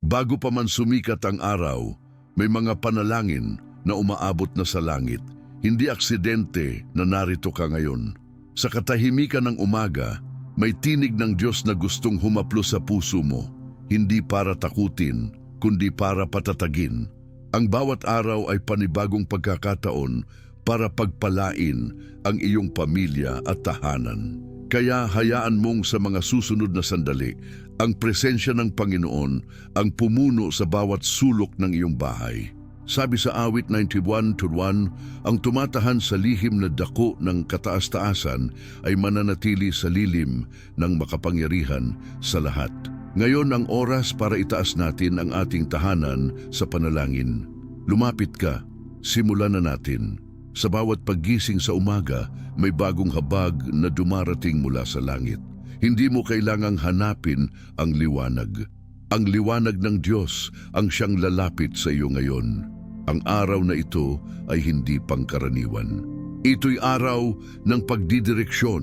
Bago pa man sumikat ang araw, may mga panalangin na umaabot na sa langit. Hindi aksidente na narito ka ngayon. Sa katahimikan ng umaga, may tinig ng Diyos na gustong humaplo sa puso mo. Hindi para takutin, kundi para patatagin. Ang bawat araw ay panibagong pagkakataon para pagpalain ang iyong pamilya at tahanan. Kaya hayaan mong sa mga susunod na sandali, ang presensya ng Panginoon ang pumuno sa bawat sulok ng iyong bahay. Sabi sa awit 91:1, ang tumatahan sa lihim na dako ng kataas-taasan ay mananatili sa lilim ng makapangyarihan sa lahat. Ngayon ang oras para itaas natin ang ating tahanan sa panalangin. Lumapit ka, simulan na natin. Sa bawat paggising sa umaga, may bagong habag na dumarating mula sa langit. Hindi mo kailangang hanapin ang liwanag. Ang liwanag ng Diyos ang siyang lalapit sa iyo ngayon. Ang araw na ito ay hindi pangkaraniwan. Ito'y araw ng pagdidireksyon,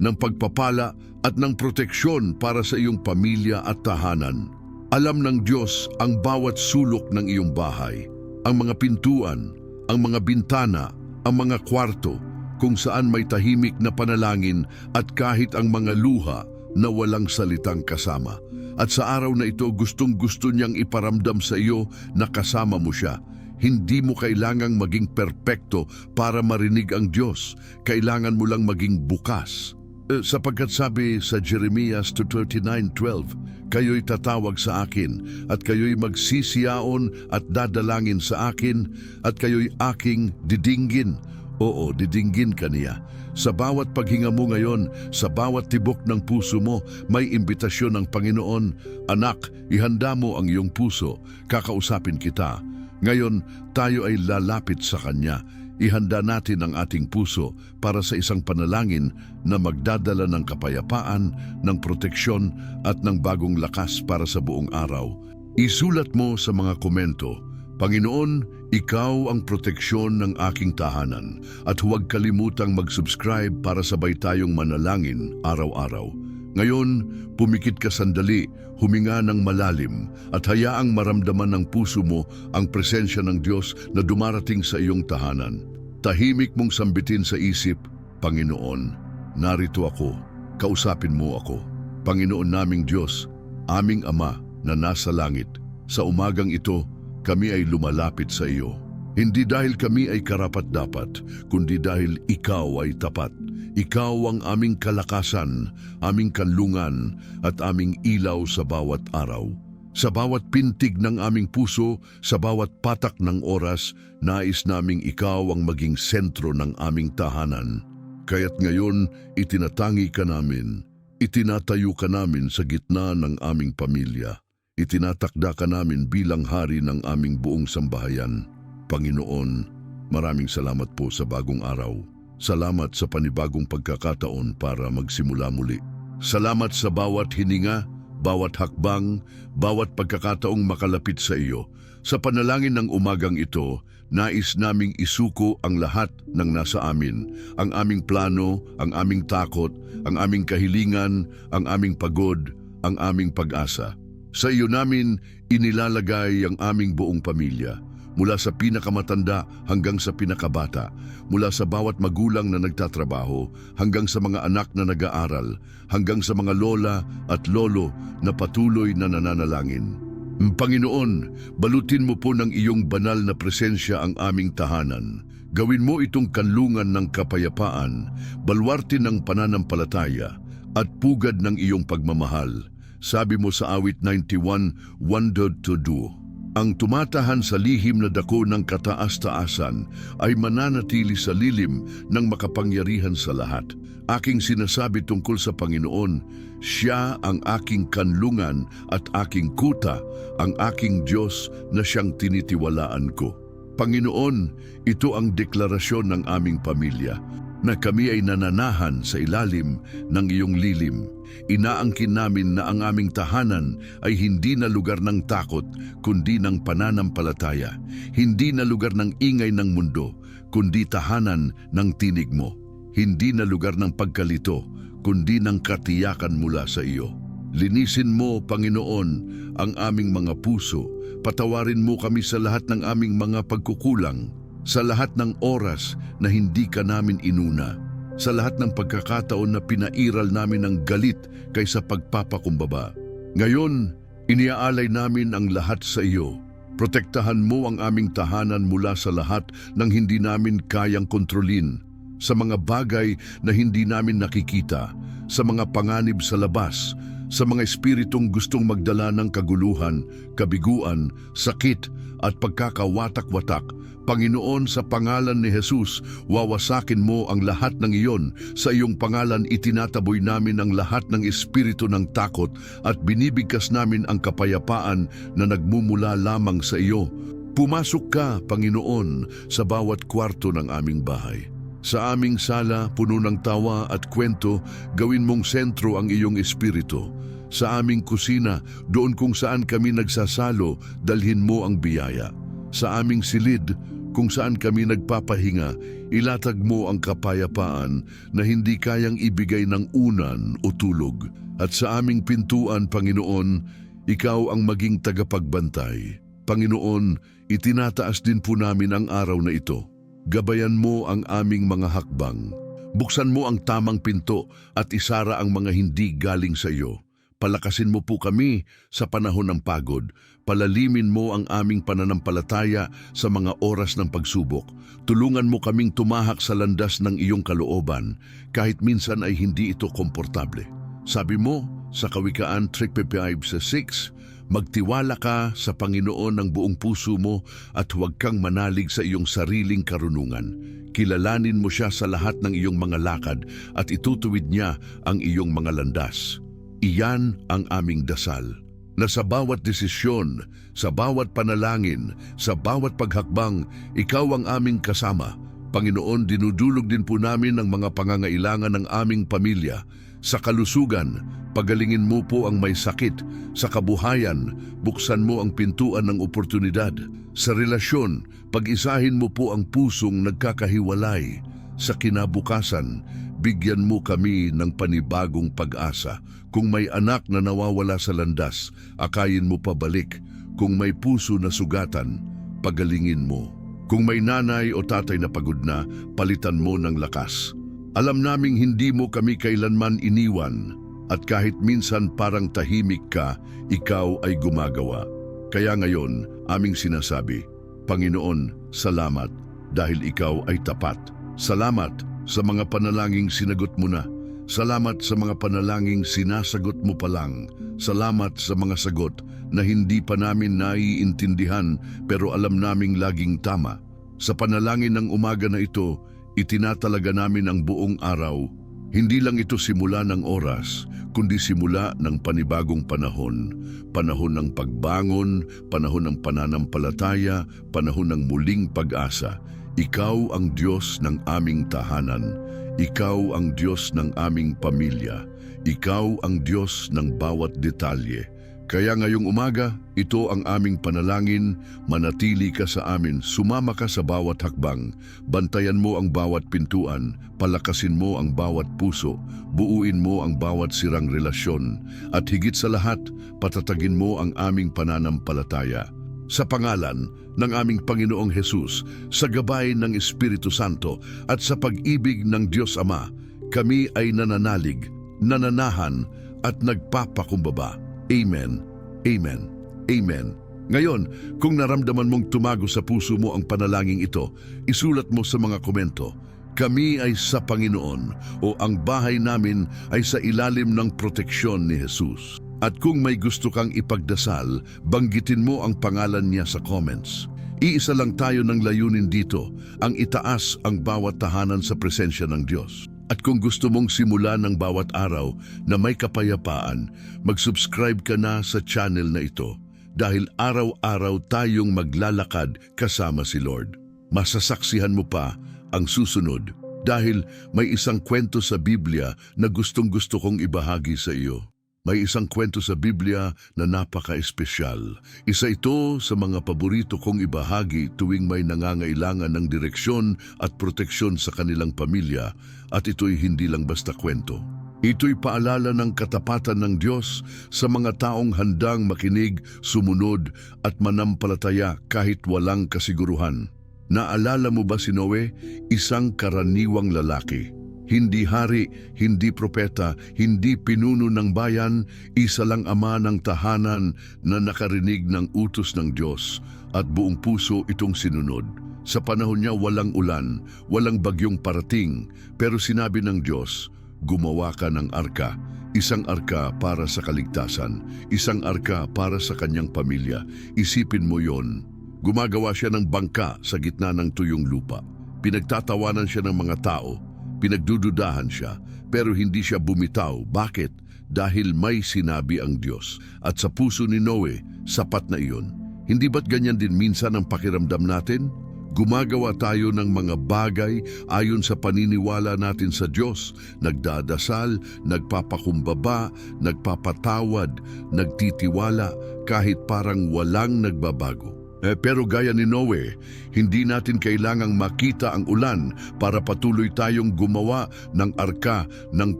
ng pagpapala at ng proteksyon para sa iyong pamilya at tahanan. Alam ng Diyos ang bawat sulok ng iyong bahay, ang mga pintuan, ang mga bintana, ang mga kwarto, kung saan may tahimik na panalangin at kahit ang mga luha na walang salitang kasama. At sa araw na ito, gustong-gusto niyang iparamdam sa iyo na kasama mo siya. Hindi mo kailangang maging perpekto para marinig ang Diyos. Kailangan mo lang maging bukas. Sapagkat sabi sa Jeremias 29:12, kayo'y tatawag sa akin at kayo'y magsisiyaon at dadalangin sa akin at kayo'y aking didinggin. Oo, didinggin ka niya. Sa bawat paghinga mo ngayon, sa bawat tibok ng puso mo, may imbitasyon ng Panginoon. Anak, ihanda mo ang iyong puso. Kakausapin kita. Ngayon, tayo ay lalapit sa Kanya. Ihanda natin ang ating puso para sa isang panalangin na magdadala ng kapayapaan, ng proteksyon at ng bagong lakas para sa buong araw. Isulat mo sa mga komento, Panginoon, Ikaw ang proteksyon ng aking tahanan at huwag kalimutang mag-subscribe para sabay tayong manalangin araw-araw. Ngayon, pumikit ka sandali, huminga ng malalim at hayaang maramdaman ng puso mo ang presensya ng Diyos na dumarating sa iyong tahanan. Tahimik mong sambitin sa isip, Panginoon, narito ako, kausapin mo ako. Panginoon naming Diyos, aming Ama na nasa langit, sa umagang ito, kami ay lumalapit sa iyo. Hindi dahil kami ay karapat-dapat, kundi dahil Ikaw ay tapat. Ikaw ang aming kalakasan, aming kanlungan, at aming ilaw sa bawat araw. Sa bawat pintig ng aming puso, sa bawat patak ng oras, nais naming Ikaw ang maging sentro ng aming tahanan. Kaya't ngayon, itinatangi ka namin, itinatayo ka namin sa gitna ng aming pamilya. Itinatakda ka namin bilang hari ng aming buong sambahayan. Panginoon, maraming salamat po sa bagong araw. Salamat sa panibagong pagkakataon para magsimula muli. Salamat sa bawat hininga, bawat hakbang, bawat pagkakataong makalapit sa iyo. Sa panalangin ng umagang ito, nais naming isuko ang lahat ng nasa amin. Ang aming plano, ang aming takot, ang aming kahilingan, ang aming pagod, ang aming pag-asa. Sa iyo namin inilalagay ang aming buong pamilya, mula sa pinakamatanda hanggang sa pinakabata, mula sa bawat magulang na nagtatrabaho hanggang sa mga anak na nag-aaral, hanggang sa mga lola at lolo na patuloy na nananalangin. Panginoon, balutin mo po ng iyong banal na presensya ang aming tahanan. Gawin mo itong kanlungan ng kapayapaan, balwarte ng pananampalataya at pugad ng iyong pagmamahal. Sabi mo sa awit 91:1-2, ang tumatahan sa lihim na dako ng kataas-taasan ay mananatili sa lilim ng makapangyarihan sa lahat. Aking sinasabi tungkol sa Panginoon, Siya ang aking kanlungan at aking kuta, ang aking Diyos na siyang tinitiwalaan ko. Panginoon, ito ang deklarasyon ng aming pamilya, na kami ay nananahan sa ilalim ng iyong lilim. Inaangkin namin na ang aming tahanan ay hindi na lugar ng takot, kundi ng pananampalataya. Hindi na lugar ng ingay ng mundo, kundi tahanan ng tinig mo. Hindi na lugar ng pagkalito, kundi ng katiyakan mula sa iyo. Linisin mo, Panginoon, ang aming mga puso. Patawarin mo kami sa lahat ng aming mga pagkukulang, sa lahat ng oras na hindi ka namin inuna, sa lahat ng pagkakataon na pinairal namin ng galit kaysa pagpapakumbaba. Ngayon, iniaalay namin ang lahat sa iyo. Protektahan mo ang aming tahanan mula sa lahat ng hindi namin kayang kontrolin, sa mga bagay na hindi namin nakikita, sa mga panganib sa labas, sa mga espiritong gustong magdala ng kaguluhan, kabiguan, sakit at pagkakawatak-watak. Panginoon, sa pangalan ni Jesus, wawasakin mo ang lahat ng iyon. Sa iyong pangalan itinataboy namin ang lahat ng espiritu ng takot at binibigkas namin ang kapayapaan na nagmumula lamang sa iyo. Pumasok ka, Panginoon, sa bawat kwarto ng aming bahay. Sa aming sala, puno ng tawa at kwento, gawin mong sentro ang iyong espiritu. Sa aming kusina, doon kung saan kami nagsasalo, dalhin mo ang biyaya. Sa aming silid, kung saan kami nagpapahinga, ilatag mo ang kapayapaan na hindi kayang ibigay ng unan o tulog. At sa aming pintuan, Panginoon, ikaw ang maging tagapagbantay. Panginoon, itinataas din po namin ang araw na ito. Gabayan mo ang aming mga hakbang. Buksan mo ang tamang pinto at isara ang mga hindi galing sa iyo. Palakasin mo po kami sa panahon ng pagod. Palalimin mo ang aming pananampalataya sa mga oras ng pagsubok. Tulungan mo kaming tumahak sa landas ng iyong kalooban, kahit minsan ay hindi ito komportable. Sabi mo sa Kawikaan 3:5-6, magtiwala ka sa Panginoon ng buong puso mo at huwag kang manalig sa iyong sariling karunungan. Kilalanin mo siya sa lahat ng iyong mga lakad at itutuwid niya ang iyong mga landas. Iyan ang aming dasal, na sa bawat desisyon, sa bawat panalangin, sa bawat paghakbang, ikaw ang aming kasama. Panginoon, dinudulog din po namin ang mga pangangailangan ng aming pamilya. Sa kalusugan, pagalingin mo po ang may sakit. Sa kabuhayan, buksan mo ang pintuan ng oportunidad. Sa relasyon, pag-isahin mo po ang pusong nagkakahiwalay. Sa kinabukasan, bigyan mo kami ng panibagong pag-asa. Kung may anak na nawawala sa landas, akayin mo pabalik. Kung may puso na sugatan, pagalingin mo. Kung may nanay o tatay na pagod na, palitan mo ng lakas. Alam naming hindi mo kami kailanman iniwan, at kahit minsan parang tahimik ka, ikaw ay gumagawa. Kaya ngayon, aming sinasabi, Panginoon, salamat dahil ikaw ay tapat. Salamat sa mga panalangin sinagot mo na. Salamat sa mga panalangin sinasagot mo pa lang. Salamat sa mga sagot na hindi pa namin naiintindihan pero alam naming laging tama. Sa panalangin ng umaga na ito, itinatalaga namin ang buong araw. Hindi lang ito simula ng oras, kundi simula ng panibagong panahon. Panahon ng pagbangon, panahon ng pananampalataya, panahon ng muling pag-asa. Ikaw ang Diyos ng aming tahanan. Ikaw ang Diyos ng aming pamilya. Ikaw ang Diyos ng bawat detalye. Kaya ngayong umaga, ito ang aming panalangin, manatili ka sa amin, sumama ka sa bawat hakbang, bantayan mo ang bawat pintuan, palakasin mo ang bawat puso, buuin mo ang bawat sirang relasyon, at higit sa lahat, patatagin mo ang aming pananampalataya. Sa pangalan ng aming Panginoong Hesus, sa gabay ng Espiritu Santo at sa pag-ibig ng Diyos Ama, kami ay nananalig, nananahan at nagpapakumbaba. Amen. Amen. Amen. Ngayon, kung naramdaman mong tumago sa puso mo ang panalangin ito, isulat mo sa mga komento, kami ay sa Panginoon o ang bahay namin ay sa ilalim ng proteksyon ni Jesus. At kung may gusto kang ipagdasal, banggitin mo ang pangalan niya sa comments. Iisa lang tayo ng layunin dito, ang itaas ang bawat tahanan sa presensya ng Diyos. At kung gusto mong simulan ng bawat araw na may kapayapaan, mag-subscribe ka na sa channel na ito dahil araw-araw tayong maglalakad kasama si Lord. Masasaksihan mo pa ang susunod dahil may isang kwento sa Biblia na gustong-gusto kong ibahagi sa iyo. May isang kwento sa Biblia na napaka-espesyal. Isa ito sa mga paborito kong ibahagi tuwing may nangangailangan ng direksyon at proteksyon sa kanilang pamilya, at ito'y hindi lang basta kwento. Ito'y paalala ng katapatan ng Diyos sa mga taong handang makinig, sumunod at manampalataya kahit walang kasiguruhan. Naalala mo ba si Noe? Isang karaniwang lalaki. Hindi hari, hindi propeta, hindi pinuno ng bayan, isa lang ama ng tahanan na nakarinig ng utos ng Diyos at buong puso itong sinunod. Sa panahon niya walang ulan, walang bagyong parating, pero sinabi ng Diyos, gumawa ka ng arka, isang arka para sa kaligtasan, isang arka para sa kanyang pamilya. Isipin mo yon. Gumagawa siya ng bangka sa gitna ng tuyong lupa. Pinagtatawanan siya ng mga tao, pinagdududahan siya, pero hindi siya bumitaw. Bakit? Dahil may sinabi ang Diyos. At sa puso ni Noe, sapat na iyon. Hindi ba't ganyan din minsan ang pakiramdam natin? Gumagawa tayo ng mga bagay ayon sa paniniwala natin sa Diyos. Nagdadasal, nagpapakumbaba, nagpapatawad, nagtitiwala kahit parang walang nagbabago. Pero gaya ni Noe, hindi natin kailangang makita ang ulan para patuloy tayong gumawa ng arka ng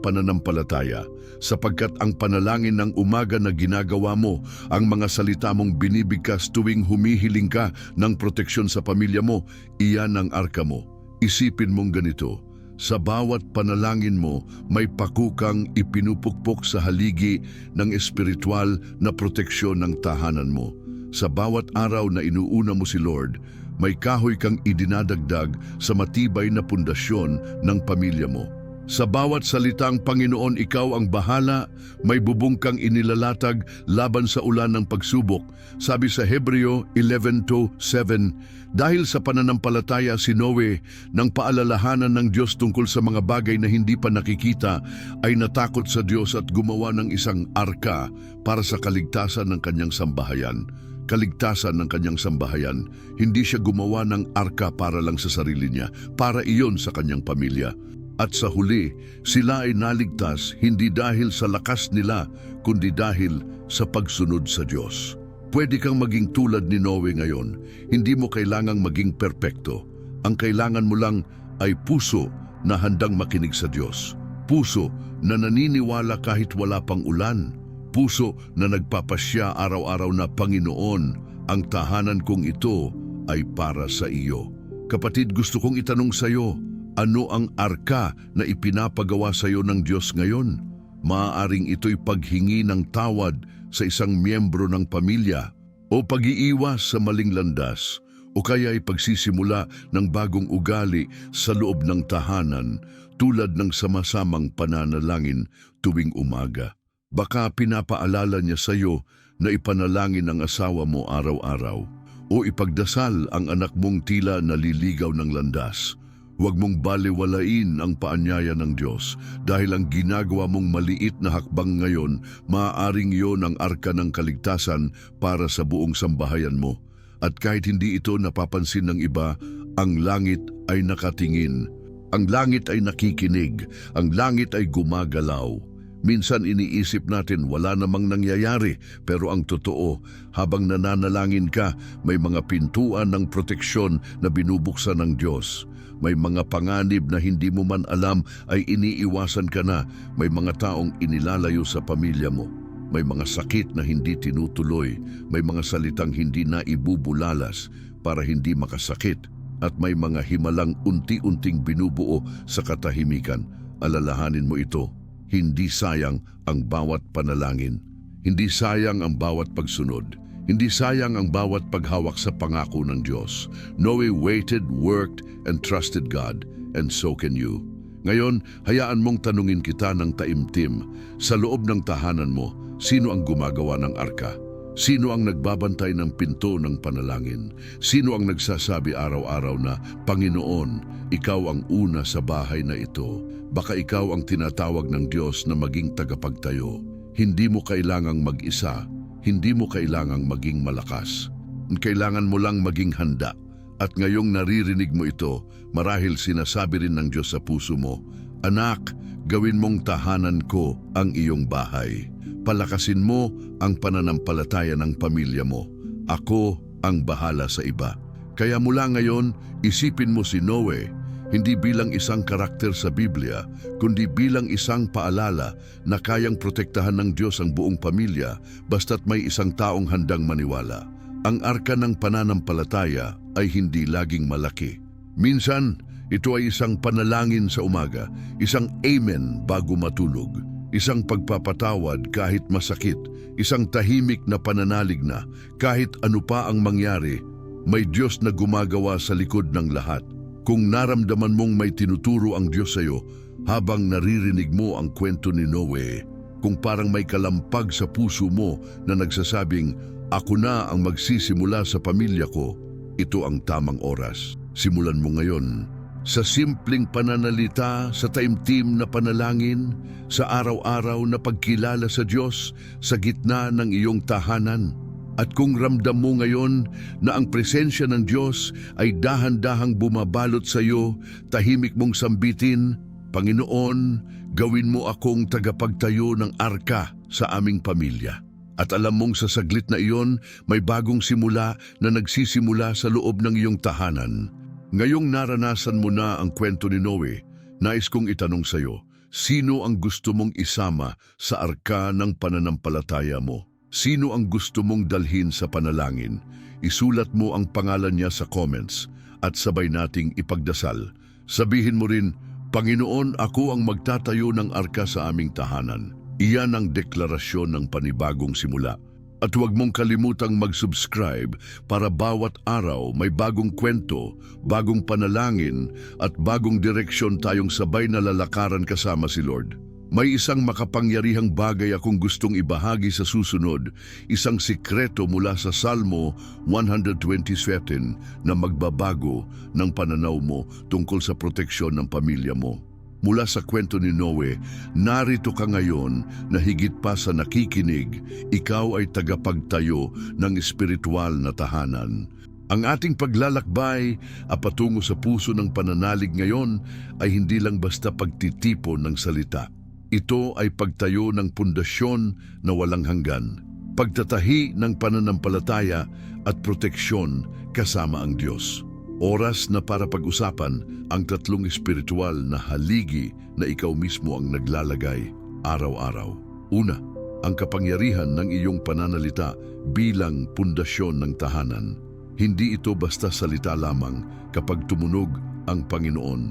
pananampalataya. Sapagkat ang panalangin ng umaga na ginagawa mo, ang mga salita mong binibigkas tuwing humihiling ka ng proteksyon sa pamilya mo, iyan ang arka mo. Isipin mong ganito, sa bawat panalangin mo, may pakukang ipinupukpok sa haligi ng espiritual na proteksyon ng tahanan mo. Sa bawat araw na inuuna mo si Lord, may kahoy kang idinadagdag sa matibay na pundasyon ng pamilya mo. Sa bawat salitang Panginoon, ikaw ang bahala, may bubong kang inilalatag laban sa ulan ng pagsubok. Sabi sa Hebreo 11:7, dahil sa pananampalataya si Noe, nang paalalahanan ng Diyos tungkol sa mga bagay na hindi pa nakikita, ay natakot sa Diyos at gumawa ng isang arka para sa kaligtasan ng kanyang sambahayan. Kaligtasan ng kanyang sambahayan. Hindi siya gumawa ng arka para lang sa sarili niya, para iyon sa kanyang pamilya. At sa huli, sila ay naligtas hindi dahil sa lakas nila, kundi dahil sa pagsunod sa Diyos. Pwede kang maging tulad ni Noe ngayon. Hindi mo kailangang maging perpekto. Ang kailangan mo lang ay puso na handang makinig sa Diyos. Puso na naniniwala kahit wala pang ulan. Puso na nagpapasya araw-araw na, Panginoon, ang tahanan kong ito ay para sa iyo. Kapatid, gusto kong itanong sa iyo, ano ang arka na ipinapagawa sa iyo ng Diyos ngayon? Maaaring ito'y paghingi ng tawad sa isang miyembro ng pamilya, o pag-iiwas sa maling landas, o kaya ay pagsisimula ng bagong ugali sa loob ng tahanan tulad ng sama-samang pananalangin tuwing umaga. Baka pinapaalala niya sa iyo na ipanalangin ang asawa mo araw-araw o ipagdasal ang anak mong tila naliligaw ng landas. Huwag mong baliwalain ang paanyaya ng Diyos dahil ang ginagawa mong maliit na hakbang ngayon, maaaring iyon ang arka ng kaligtasan para sa buong sambahayan mo. At kahit hindi ito napapansin ng iba, ang langit ay nakatingin. Ang langit ay nakikinig. Ang langit ay gumagalaw. Minsan iniisip natin wala namang nangyayari, pero ang totoo, habang nananalangin ka, may mga pintuan ng proteksyon na binubuksan ng Diyos. May mga panganib na hindi mo man alam ay iniiwasan ka na. May mga taong inilalayo sa pamilya mo. May mga sakit na hindi tinutuloy. May mga salitang hindi na ibubulalas para hindi makasakit. At may mga himalang unti-unting binubuo sa katahimikan. Alalahanin mo ito. Hindi sayang ang bawat panalangin. Hindi sayang ang bawat pagsunod. Hindi sayang ang bawat paghawak sa pangako ng Diyos. Noe waited, worked, and trusted God, and so can you. Ngayon, hayaan mong tanungin kita ng taimtim. Sa loob ng tahanan mo, sino ang gumagawa ng arka? Sino ang nagbabantay ng pinto ng panalangin? Sino ang nagsasabi araw-araw na, Panginoon, ikaw ang una sa bahay na ito? Baka ikaw ang tinatawag ng Diyos na maging tagapagtayo. Hindi mo kailangang mag-isa. Hindi mo kailangang maging malakas. Kailangan mo lang maging handa. At ngayong naririnig mo ito, marahil sinasabi rin ng Diyos sa puso mo, Anak, gawin mong tahanan ko ang iyong bahay. Palakasin mo ang pananampalataya ng pamilya mo. Ako ang bahala sa iba. Kaya mula ngayon, isipin mo si Noe. hindi bilang isang karakter sa Biblia, kundi bilang isang paalala na kayang protektahan ng Diyos ang buong pamilya basta't may isang taong handang maniwala. Ang arka ng pananampalataya ay hindi laging malaki. Minsan, ito ay isang panalangin sa umaga, isang amen bago matulog, isang pagpapatawad kahit masakit, isang tahimik na pananalig na kahit ano pa ang mangyari, may Diyos na gumagawa sa likod ng lahat. Kung naramdaman mong may tinuturo ang Diyos sa iyo habang naririnig mo ang kwento ni Noe, kung parang may kalampag sa puso mo na nagsasabing, "Ako na ang magsisimula sa pamilya ko," ito ang tamang oras. Simulan mo ngayon. Sa simpleng pananalita, sa taimtim na panalangin, sa araw-araw na pagkilala sa Diyos sa gitna ng iyong tahanan. At kung ramdam mo ngayon na ang presensya ng Diyos ay dahan-dahang bumabalot sa iyo, tahimik mong sambitin, "Panginoon, gawin mo akong tagapagtayo ng arka sa aming pamilya." At alam mong sa saglit na iyon, may bagong simula na nagsisimula sa loob ng iyong tahanan. Ngayong naranasan mo na ang kwento ni Noe, nais kong itanong sa iyo, sino ang gusto mong isama sa arka ng pananampalataya mo? Sino ang gusto mong dalhin sa panalangin? Isulat mo ang pangalan niya sa comments at sabay nating ipagdasal. Sabihin mo rin, "Panginoon, ako ang magtatayo ng arka sa aming tahanan." Iyan ang deklarasyon ng panibagong simula. At huwag mong kalimutang mag-subscribe para bawat araw may bagong kwento, bagong panalangin at bagong direksyon tayong sabay na lalakaran kasama si Lord. May isang makapangyarihang bagay akong gustong ibahagi sa susunod, isang sikreto mula sa Salmo 127 na magbabago ng pananaw mo tungkol sa proteksyon ng pamilya mo. Mula sa kwento ni Noe, narito ka ngayon na higit pa sa nakikinig, ikaw ay tagapagtayo ng espiritual na tahanan. Ang ating paglalakbay patungo sa puso ng pananalig ngayon ay hindi lang basta pagtitipon ng salita. Ito ay pagtayo ng pundasyon na walang hanggan, pagtatahi ng pananampalataya at proteksyon kasama ang Diyos. Oras na para pag-usapan ang tatlong espiritual na haligi na ikaw mismo ang naglalagay araw-araw. Una, ang kapangyarihan ng iyong pananalita bilang pundasyon ng tahanan. Hindi ito basta salita lamang kapag tumunog ang Panginoon,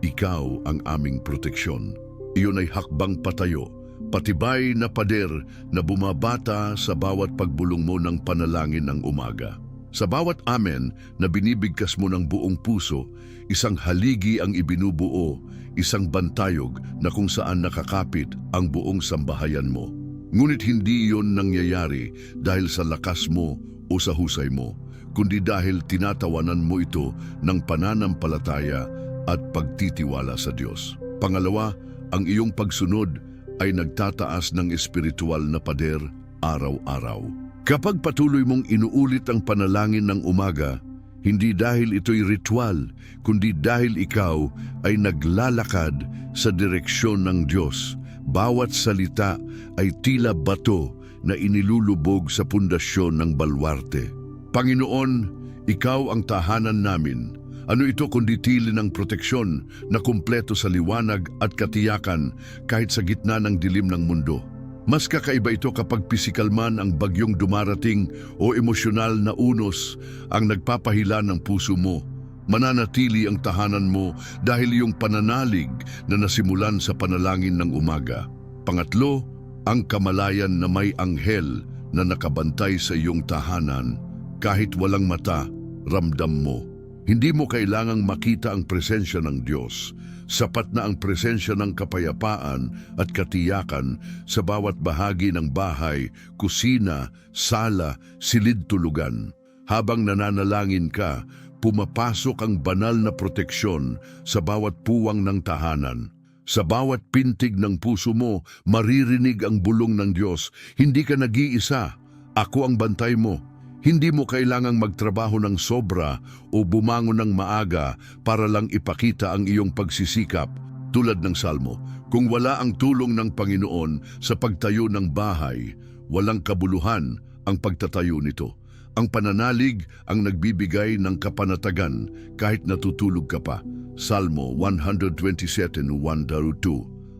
"Ikaw ang aming proteksyon." Iyon ay hakbang patayo, patibay na pader na bumabata sa bawat pagbulong mo ng panalangin ng umaga. Sa bawat amen na binibigkas mo ng buong puso, isang haligi ang ibinubuo, isang bantayog na kung saan nakakapit ang buong sambahayan mo. Ngunit hindi iyon nangyayari dahil sa lakas mo o sa husay mo, kundi dahil tinatawanan mo ito ng pananampalataya at pagtitiwala sa Diyos. Pangalawa, ang iyong pagsunod ay nagtataas ng espiritual na pader araw-araw. Kapag patuloy mong inuulit ang panalangin ng umaga, hindi dahil ito'y ritual, kundi dahil ikaw ay naglalakad sa direksyon ng Diyos. Bawat salita ay tila bato na inilulubog sa pundasyon ng balwarte. Panginoon, Ikaw ang tahanan namin. Ano ito kundi tili ng proteksyon na kumpleto sa liwanag at katiyakan kahit sa gitna ng dilim ng mundo. Mas kakaiba ito kapag pisikal man ang bagyong dumarating o emosyonal na unos ang nagpapahila ng puso mo. Mananatili ang tahanan mo dahil iyong pananalig na nasimulan sa panalangin ng umaga. Pangatlo, ang kamalayan na may anghel na nakabantay sa iyong tahanan. Kahit walang mata, ramdam mo. Hindi mo kailangang makita ang presensya ng Diyos. Sapat na ang presensya ng kapayapaan at katiyakan sa bawat bahagi ng bahay, kusina, sala, silid-tulugan. Habang nananalangin ka, pumapasok ang banal na proteksyon sa bawat puwang ng tahanan. Sa bawat pintig ng puso mo, maririnig ang bulong ng Diyos. Hindi ka nag-iisa. Ako ang bantay mo. Hindi mo kailangang magtrabaho ng sobra o bumangon ng maaga para lang ipakita ang iyong pagsisikap. Tulad ng Salmo, kung wala ang tulong ng Panginoon sa pagtayo ng bahay, walang kabuluhan ang pagtatayo nito. Ang pananalig ang nagbibigay ng kapanatagan kahit natutulog ka pa. Salmo 127:1-2.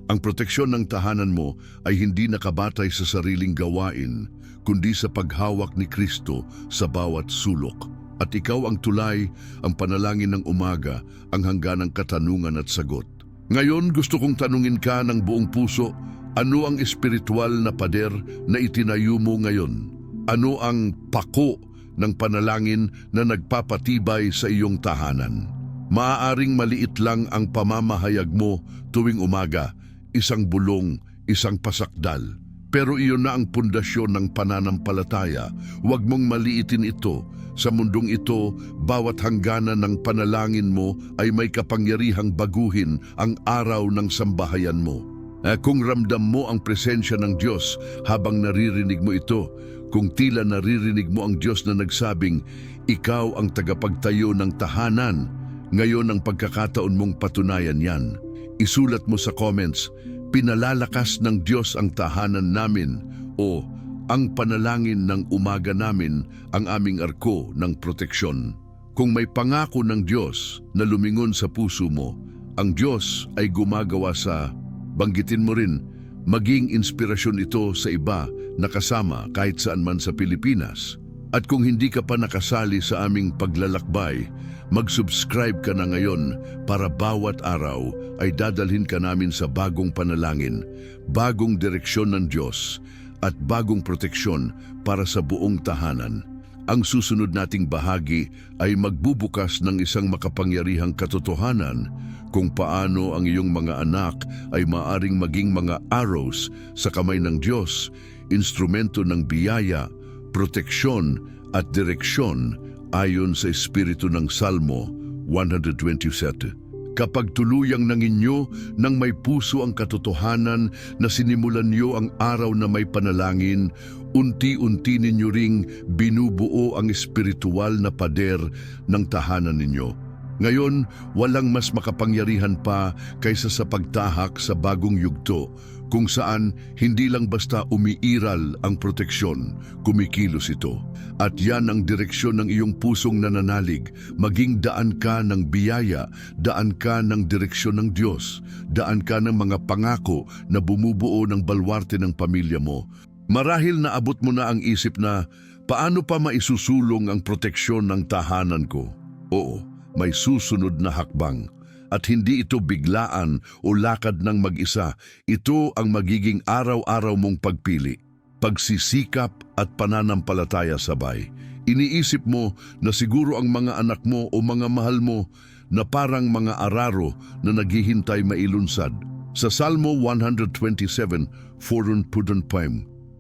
Ang proteksyon ng tahanan mo ay hindi nakabatay sa sariling gawain, kundi sa paghawak ni Kristo sa bawat sulok. At ikaw ang tulay, ang panalangin ng umaga, ang hangganang katanungan at sagot. Ngayon gusto kong tanungin ka ng buong puso, ano ang espiritual na pader na itinayo mo ngayon? Ano ang pako ng panalangin na nagpapatibay sa iyong tahanan? Maaaring maliit lang ang pamamahayag mo tuwing umaga, isang bulong, isang pasakdal. Pero iyon na ang pundasyon ng pananampalataya. Huwag mong maliitin ito. Sa mundong ito, bawat hangganan ng panalangin mo ay may kapangyarihang baguhin ang araw ng sambahayan mo. Kung ramdam mo ang presensya ng Diyos habang naririnig mo ito, kung tila naririnig mo ang Diyos na nagsabing, ikaw ang tagapagtayo ng tahanan, ngayon ang pagkakataon mong patunayan yan. Isulat mo sa comments, pinalalakas ng Diyos ang tahanan namin, o ang panalangin ng umaga namin ang aming arko ng proteksyon. Kung may pangako ng Diyos na lumingon sa puso mo, ang Diyos ay gumagawa sa, banggitin mo rin, maging inspirasyon ito sa iba na kasama kahit saan man sa Pilipinas. At kung hindi ka pa nakasali sa aming paglalakbay, mag-subscribe ka na ngayon para bawat araw ay dadalhin ka namin sa bagong panalangin, bagong direksyon ng Diyos, at bagong proteksyon para sa buong tahanan. Ang susunod nating bahagi ay magbubukas ng isang makapangyarihang katotohanan kung paano ang iyong mga anak ay maaring maging mga arrows sa kamay ng Diyos, instrumento ng biyaya, proteksyon at direksyon ayon sa espiritu ng Salmo 127. Kapag tuluyang nanginyo nang may puso ang katotohanan na sinimulan niyo ang araw na may panalangin, unti-unti ninyo ring binubuo ang espiritual na pader ng tahanan ninyo. Ngayon, walang mas makapangyarihan pa kaysa sa pagtahak sa bagong yugto, kung saan hindi lang basta umiiral ang proteksyon, kumikilos ito. At yan ang direksyon ng iyong pusong nananalig, maging daan ka ng biyaya, daan ka ng direksyon ng Diyos, daan ka ng mga pangako na bumubuo ng balwarte ng pamilya mo. Marahil naabot mo na ang isip na, paano pa maisusulong ang proteksyon ng tahanan ko? Oo, may susunod na hakbang. At hindi ito biglaan o lakad ng mag-isa. Ito ang magiging araw-araw mong pagpili, pagsisikap at pananampalataya sabay. Iniisip mo na siguro ang mga anak mo o mga mahal mo na parang mga araro na naghihintay mailunsad. Sa Salmo 127:4-5,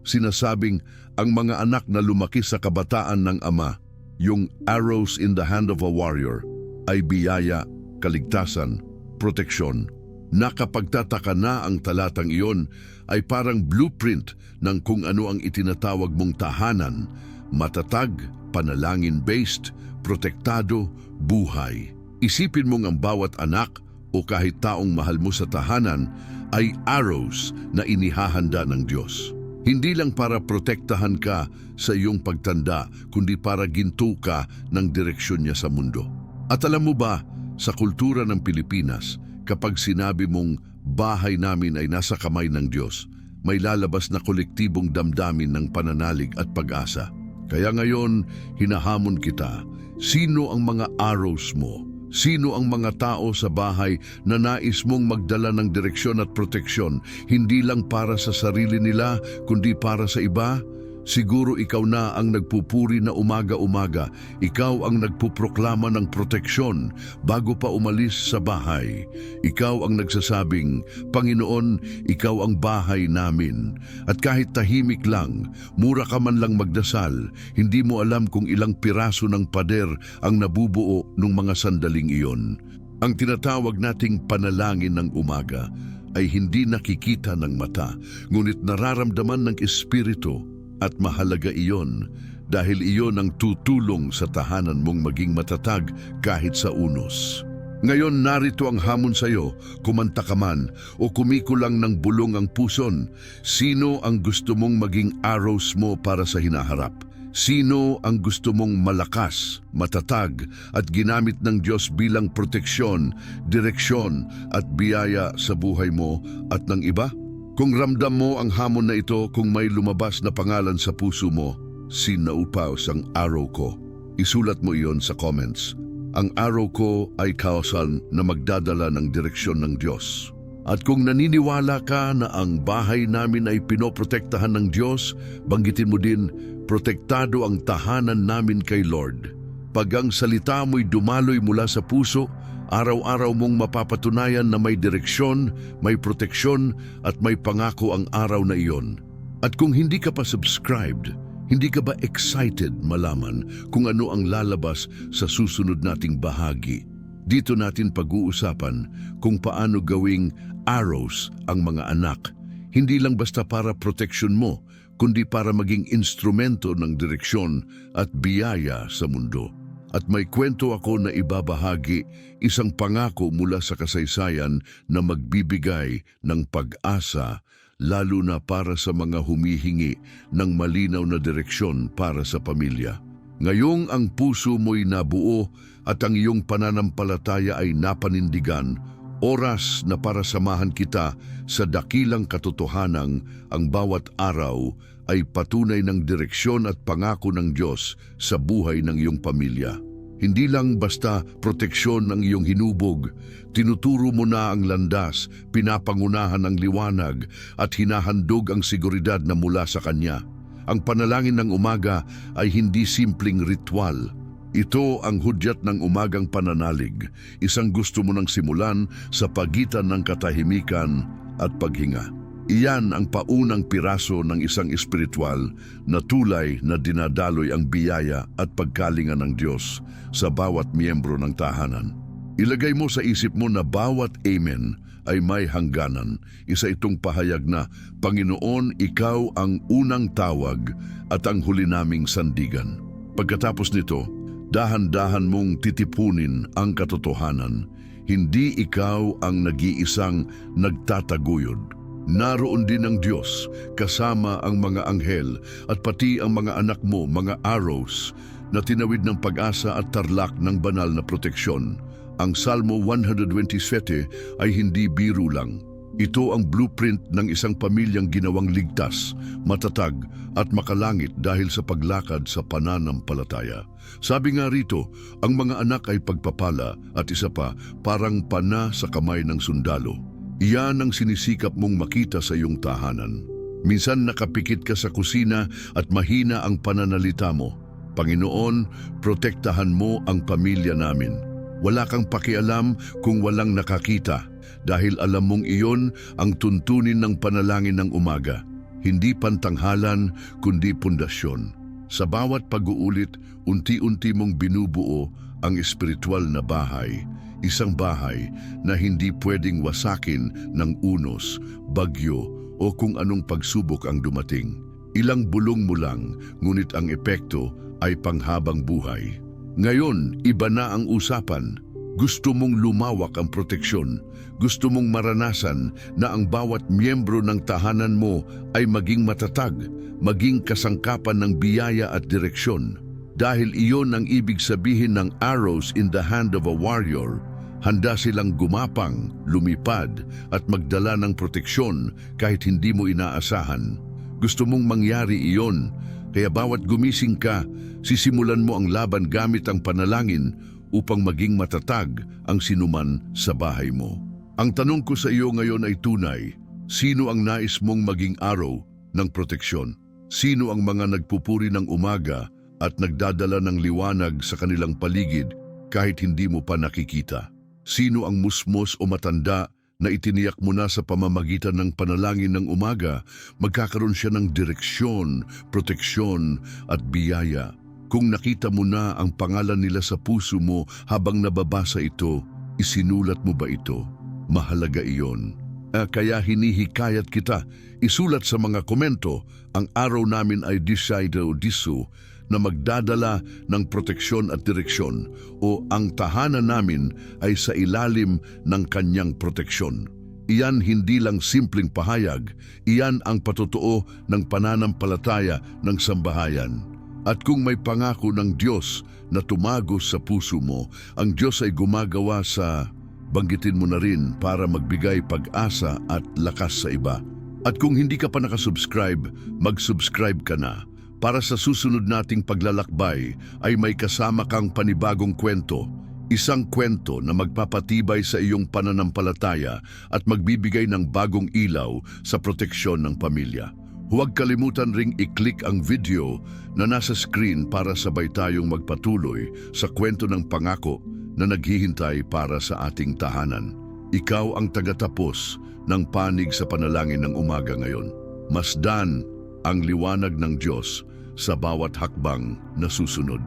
sinasabing ang mga anak na lumaki sa kabataan ng ama, yung arrows in the hand of a warrior, ay biyaya, kaligtasan, proteksyon. Nakapagtataka na ang talatang iyon ay parang blueprint ng kung ano ang itinatawag mong tahanan, matatag, panalangin-based, protektado, buhay. Isipin mong ang bawat anak o kahit taong mahal mo sa tahanan ay arrows na inihahanda ng Diyos. Hindi lang para protektahan ka sa iyong pagtanda, kundi para ginto ka ng direksyon niya sa mundo. At alam mo ba, sa kultura ng Pilipinas, kapag sinabi mong bahay namin ay nasa kamay ng Diyos, may lalabas na kolektibong damdamin ng pananalig at pag-asa. Kaya ngayon, hinahamon kita, sino ang mga arrows mo? Sino ang mga tao sa bahay na nais mong magdala ng direksyon at proteksyon, hindi lang para sa sarili nila, kundi para sa iba? Siguro ikaw na ang nagpupuri na umaga-umaga, ikaw ang nagpuproklama ng proteksyon bago pa umalis sa bahay. Ikaw ang nagsasabing, Panginoon, ikaw ang bahay namin. At kahit tahimik lang, mura ka man lang magdasal, hindi mo alam kung ilang piraso ng pader ang nabubuo ng mga sandaling iyon. Ang tinatawag nating panalangin ng umaga ay hindi nakikita ng mata, ngunit nararamdaman ng espiritu. At mahalaga iyon dahil iyon ang tutulong sa tahanan mong maging matatag kahit sa unos. Ngayon narito ang hamon sa iyo, kumanta ka man o kumikulang ng bulong ang puson. Sino ang gusto mong maging arrows mo para sa hinaharap? Sino ang gusto mong malakas, matatag at ginamit ng Diyos bilang proteksyon, direksyon at biyaya sa buhay mo at ng iba? Kung ramdam mo ang hamon na ito, kung may lumabas na pangalan sa puso mo, Sinaupaos ang araw ko. Isulat mo iyon sa comments. Ang araw ko ay kawasan na magdadala ng direksyon ng Diyos. At kung naniniwala ka na ang bahay namin ay pinoprotektahan ng Diyos, banggitin mo din, protektado ang tahanan namin kay Lord. Pag ang salita mo'y dumaloy mula sa puso, araw-araw mong mapapatunayan na may direksyon, may proteksyon at may pangako ang araw na iyon. At kung hindi ka pa subscribed, hindi ka ba excited malaman kung ano ang lalabas sa susunod nating bahagi? Dito natin pag-uusapan kung paano gawing arrows ang mga anak. Hindi lang basta para proteksyon mo, kundi para maging instrumento ng direksyon at biyaya sa mundo. At may kwento ako na ibabahagi, isang pangako mula sa kasaysayan na magbibigay ng pag-asa, lalo na para sa mga humihingi ng malinaw na direksyon para sa pamilya. Ngayong ang puso mo'y nabuo at ang iyong pananampalataya ay napanindigan, oras na para samahan kita sa dakilang katotohanang ang bawat araw ay patunay ng direksyon at pangako ng Diyos sa buhay ng iyong pamilya. Hindi lang basta proteksyon ng iyong hinubog, tinuturo mo na ang landas, pinapangunahan ang liwanag at hinahandog ang seguridad na mula sa Kanya. Ang panalangin ng umaga ay hindi simpleng ritual. Ito ang hudyat ng umagang pananalig, isang gusto mo nang simulan sa pagitan ng katahimikan at paghinga. Iyan ang paunang piraso ng isang espiritual na tulay na dinadaloy ang biyaya at pagkalinga ng Diyos sa bawat miyembro ng tahanan. Ilagay mo sa isip mo na bawat amen ay may hangganan. Isa itong pahayag na, Panginoon, Ikaw ang unang tawag at ang huli naming sandigan. Pagkatapos nito, dahan-dahan mong titipunin ang katotohanan. Hindi ikaw ang nag-iisang nagtataguyod. Naroon din ang Diyos, kasama ang mga anghel at pati ang mga anak mo, mga arrows, na tinawid ng pag-asa at tarlak ng banal na proteksyon. Ang Salmo 127 ay hindi biro lang. Ito ang blueprint ng isang pamilyang ginawang ligtas, matatag at makalangit dahil sa paglakad sa pananampalataya. Sabi nga rito, ang mga anak ay pagpapala at isa pa, parang pana sa kamay ng sundalo. Iyan ang sinisikap mong makita sa iyong tahanan. Minsan nakapikit ka sa kusina at mahina ang pananalita mo. Panginoon, protektahan mo ang pamilya namin. Wala kang pakialam kung walang nakakita dahil alam mong iyon ang tuntunin ng panalangin ng umaga. Hindi pantanghalan kundi pundasyon. Sa bawat pag-uulit, unti-unti mong binubuo ang espiritual na bahay. Isang bahay na hindi pwedeng wasakin ng unos, bagyo o kung anong pagsubok ang dumating. Ilang bulong mo lang, ngunit ang epekto ay panghabang buhay. Ngayon, iba na ang usapan. Gusto mong lumawak ang proteksyon. Gusto mong maranasan na ang bawat miyembro ng tahanan mo ay maging matatag, maging kasangkapan ng biyaya at direksyon. Dahil iyon ang ibig sabihin ng arrows in the hand of a warrior, handa silang gumapang, lumipad at magdala ng proteksyon kahit hindi mo inaasahan. Gusto mong mangyari iyon, kaya bawat gumising ka, sisimulan mo ang laban gamit ang panalangin upang maging matatag ang sinuman sa bahay mo. Ang tanong ko sa iyo ngayon ay tunay, sino ang nais mong maging araw ng proteksyon? Sino ang mga nagpupuri ng umaga at nagdadala ng liwanag sa kanilang paligid kahit hindi mo pa nakikita? Sino ang musmos o matanda na itiniyak mo na sa pamamagitan ng panalangin ng umaga, magkakaroon siya ng direksyon, proteksyon at biyaya? Kung nakita mo na ang pangalan nila sa puso mo habang nababasa ito, isinulat mo ba ito? Mahalaga iyon. Kaya hinihikayat kita, isulat sa mga komento, ang araw namin ay disu na magdadala ng proteksyon at direksyon o ang tahanan namin ay sa ilalim ng kanyang proteksyon. Iyan hindi lang simpleng pahayag, iyan ang patotoo ng pananampalataya ng sambahayan. At kung may pangako ng Diyos na tumagos sa puso mo, ang Diyos ay gumagawa sa banggitin mo na rin para magbigay pag-asa at lakas sa iba. At kung hindi ka pa nakasubscribe, mag-subscribe ka na. Para sa susunod nating paglalakbay ay may kasama kang panibagong kwento. Isang kwento na magpapatibay sa iyong pananampalataya at magbibigay ng bagong ilaw sa proteksyon ng pamilya. Huwag kalimutan ring i-click ang video na nasa screen para sabay tayong magpatuloy sa kwento ng pangako na naghihintay para sa ating tahanan. Ikaw ang tagatapos ng panig sa panalangin ng umaga ngayon. Masdan ang liwanag ng Diyos sa bawat hakbang na susunod.